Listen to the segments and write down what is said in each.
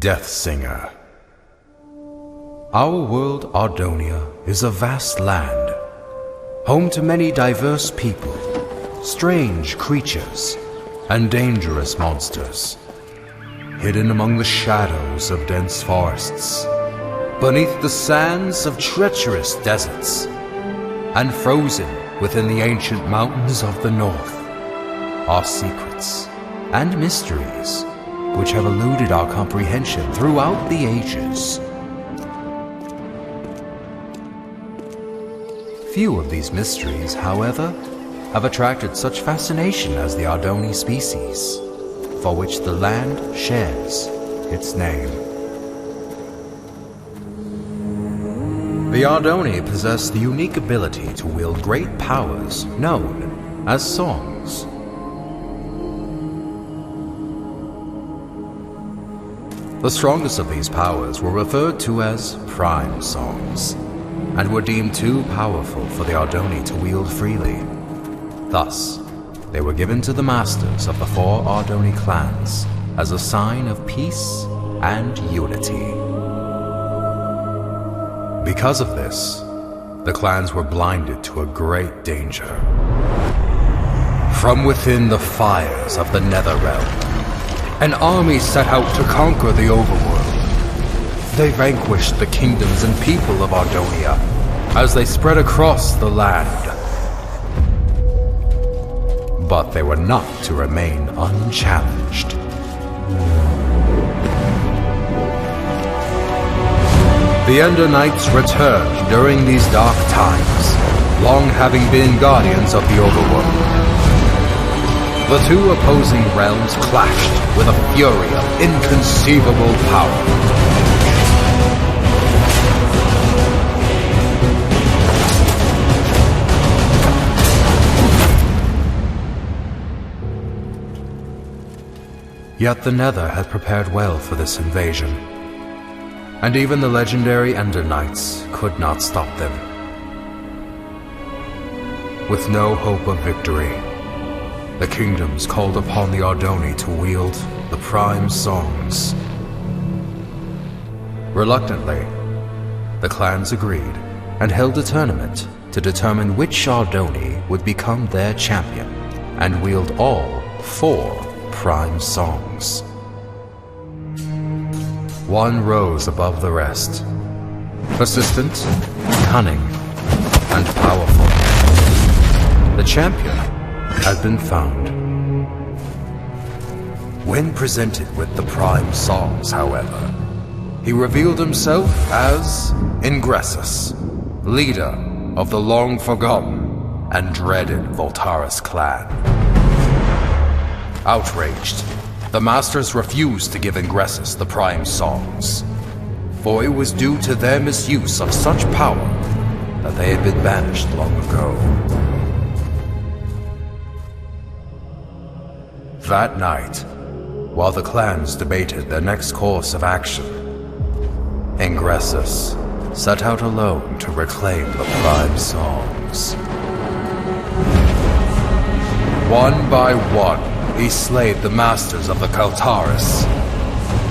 Deathsinger. Our world, Ardonia, is a vast land, home to many diverse people, strange creatures, and dangerous monsters, hidden among the shadows of dense forests, beneath the sands of treacherous deserts, and frozen within the ancient mountains of the north, are secrets and mysteries which have eluded our comprehension throughout the ages. Few of these mysteries, however, have attracted such fascination as the Ardoni species, for which the land shares its name. The Ardoni possess the unique ability to wield great powers known as songs. The strongest of these powers were referred to as prime songs, and were deemed too powerful for the Ardoni to wield freely. Thus, they were given to the masters of the 4 Ardoni clans as a sign of peace and unity. Because of this, the clans were blinded to a great danger. From within the fires of the Netherrealm, an army set out to conquer the overworld. They vanquished the kingdoms and people of Ardonia as they spread across the land. But they were not to remain unchallenged. The Ender Knights returned during these dark times, long having been guardians of the overworld. The 2 opposing realms clashed with a fury of inconceivable power. Yet the Nether had prepared well for this invasion, and even the legendary Ender Knights could not stop them. With no hope of victory, the kingdoms called upon the Ardoni to wield the prime songs. Reluctantly, the clans agreed and held a tournament to determine which Ardoni would become their champion and wield all 4 prime songs. One rose above the rest, persistent, cunning, and powerful. The champion had been found. When presented with the prime songs, however, he revealed himself as Ingressus, leader of the long-forgotten and dreaded Voltaris clan. Outraged, the masters refused to give Ingressus the prime songs, for it was due to their misuse of such power that they had been banished long ago. That night, while the clans debated their next course of action, Ingressus set out alone to reclaim the prime songs. One by one, he slayed the masters of the Kaltaris,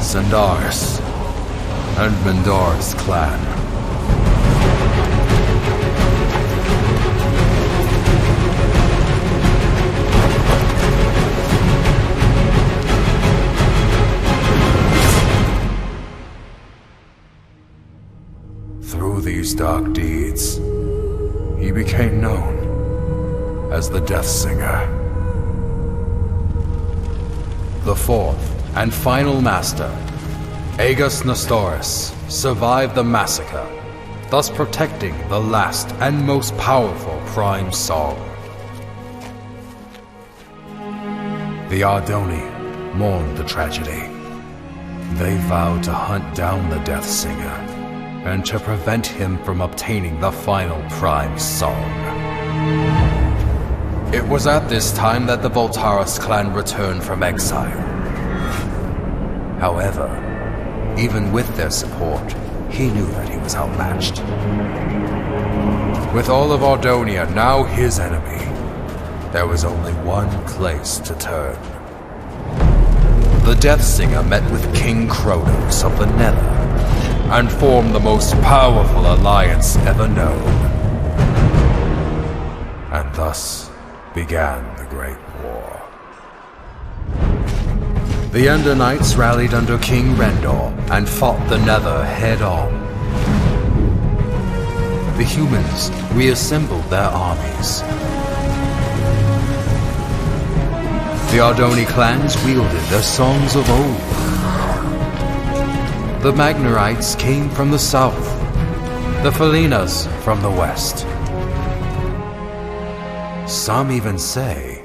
Sandaris, and Mendora's clan. Through these dark deeds, he became known as the Deathsinger. The 4th and final master, Aegis Nestoris, survived the massacre, thus protecting the last and most powerful prime song. The Ardoni mourned the tragedy. They vowed to hunt down the Deathsinger and to prevent him from obtaining the final prime song. It was at this time that the Voltaris clan returned from exile. However, even with their support, he knew that he was outmatched. With all of Ardonia now his enemy, there was only one place to turn. the Deathsinger met with King Kronos of the Nether and formed the most powerful alliance ever known. And thus began the Great War. The Ender Knights rallied under King Rendor and fought the Nether head-on. The humans reassembled their armies. The Ardoni clans wielded their songs of old. The Magnerites came from the south, the Felinas from the west. Some even say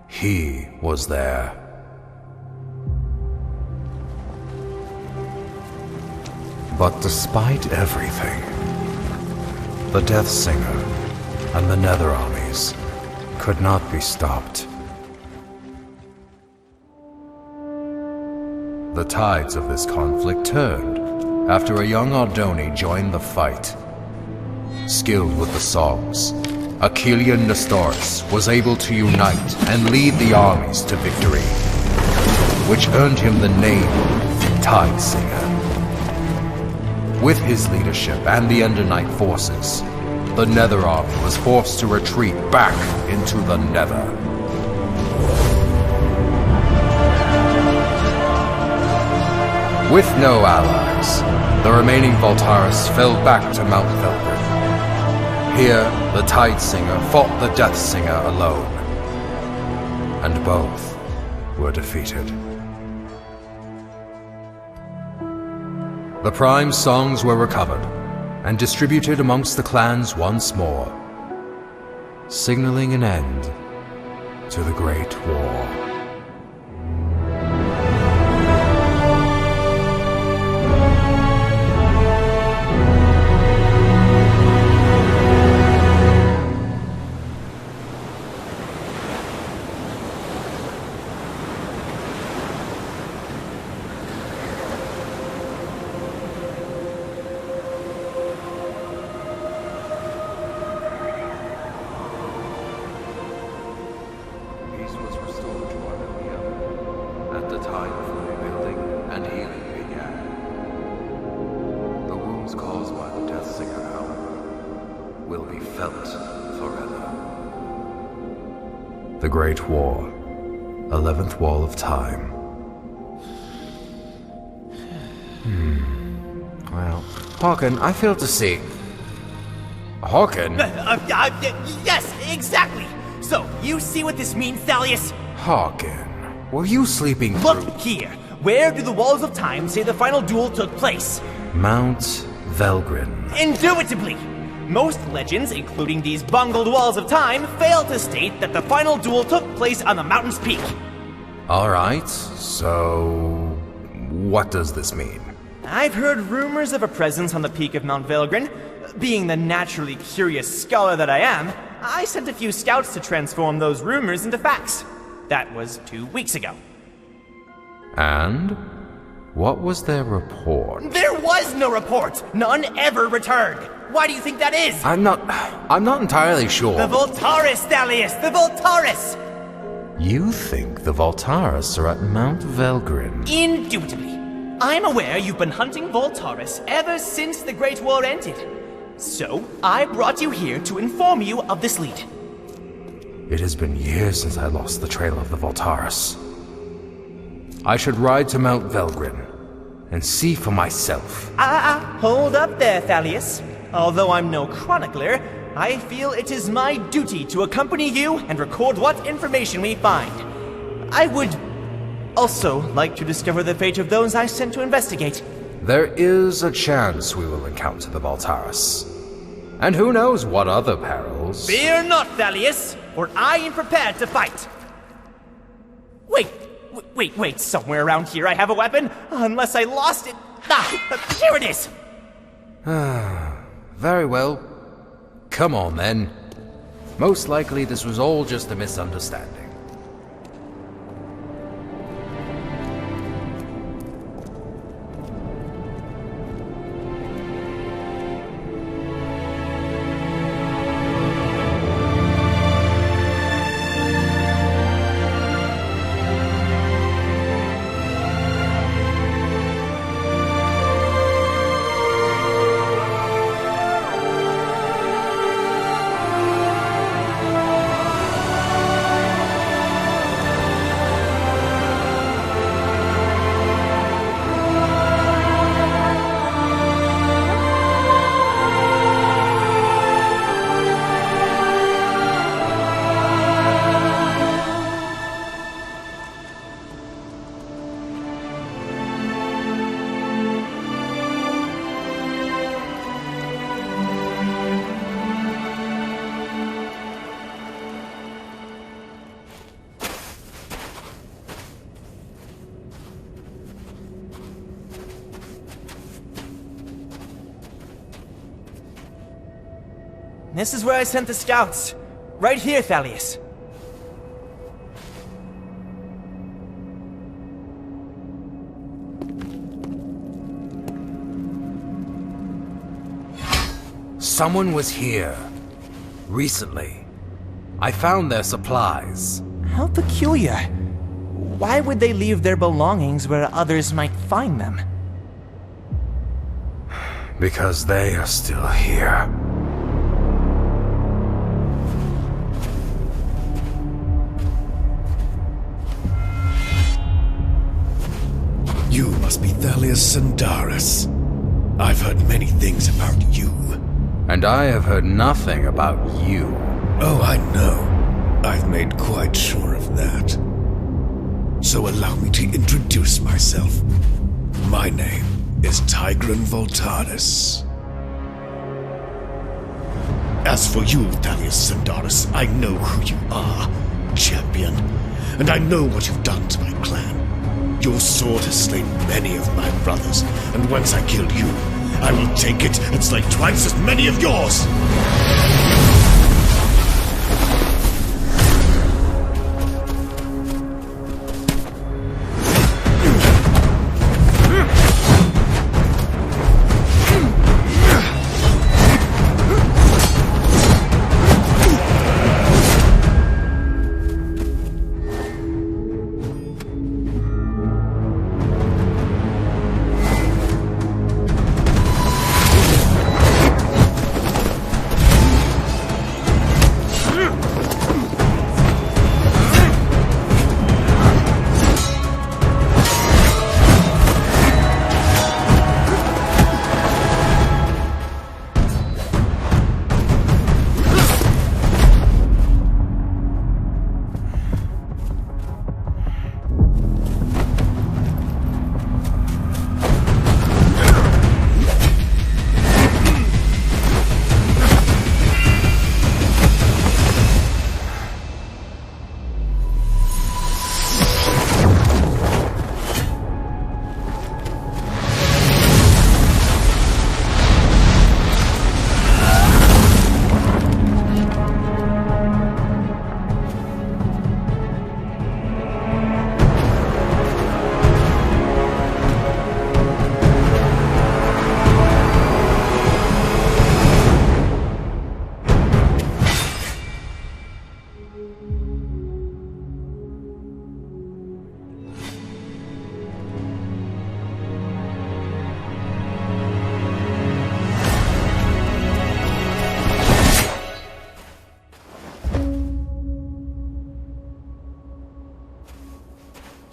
he was there. But despite everything, the Deathsinger and the Nether armies could not be stopped. The tides of this conflict turned after a young Ardoni joined the fight. Skilled with the songs, Achillean Nestoris was able to unite and lead the armies to victory, which earned him the name Tidesinger. With his leadership and the Ender Knight forces, the Nether army was forced to retreat back into the Nether. With no allies, the remaining Voltaris fell back to Mount Velgrin. Here, the Tidesinger fought the Deathsinger alone, and both were defeated. The Prime songs were recovered and distributed amongst the clans once more, signaling an end to the Great War. The Great War, 11th Wall of Time. Well, Hawken, I fail to see. Hawken? Yes, exactly! So, you see what this means, Thalius? Hawken, were you sleeping through? Look here! Where do the Walls of Time say the final duel took place? Mount Velgrin. Indubitably! Most legends, including these bungled Walls of Time, fail to state that the final duel took place on the mountain's peak. Alright, so what does this mean? I've heard rumors of a presence on the peak of Mount Velgrin. Being the naturally curious scholar that I am, I sent a few scouts to transform those rumors into facts. That was 2 weeks ago. And? What was their report? There was no report! None ever returned! Why do you think that is? I'm not entirely sure. The Voltaris, Thalius! The Voltaris! You think the Voltaris are at Mount Velgrin? Indubitably. I'm aware you've been hunting Voltaris ever since the Great War ended. So, I brought you here to inform you of this lead. It has been years since I lost the trail of the Voltaris. I should ride to Mount Velgrin and see for myself. Hold up there, Thalius. Although I'm no chronicler, I feel it is my duty to accompany you and record what information we find. I would also like to discover the fate of those I sent to investigate. There is a chance we will encounter the Voltaris. And who knows what other perils. Fear not, Thalius, for I am prepared to fight. Wait, somewhere around here I have a weapon, unless I lost it. Here it is! Very well. Come on, then. Most likely this was all just a misunderstanding. This is where I sent the scouts. Right here, Thalius. Someone was here. Recently. I found their supplies. How peculiar. Why would they leave their belongings where others might find them? Because they are still here. You must be Thalius Sandaris. I've heard many things about you. And I have heard nothing about you. Oh, I know. I've made quite sure of that. So allow me to introduce myself. My name is Tigran Voltaris. As for you, Thalius Sandaris, I know who you are, champion. And I know what you've done to my clan. Your sword has slain many of my brothers, and once I kill you, I will take it and slay twice as many of yours!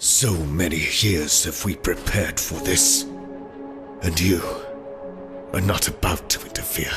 So many years have we prepared for this, and you are not about to interfere.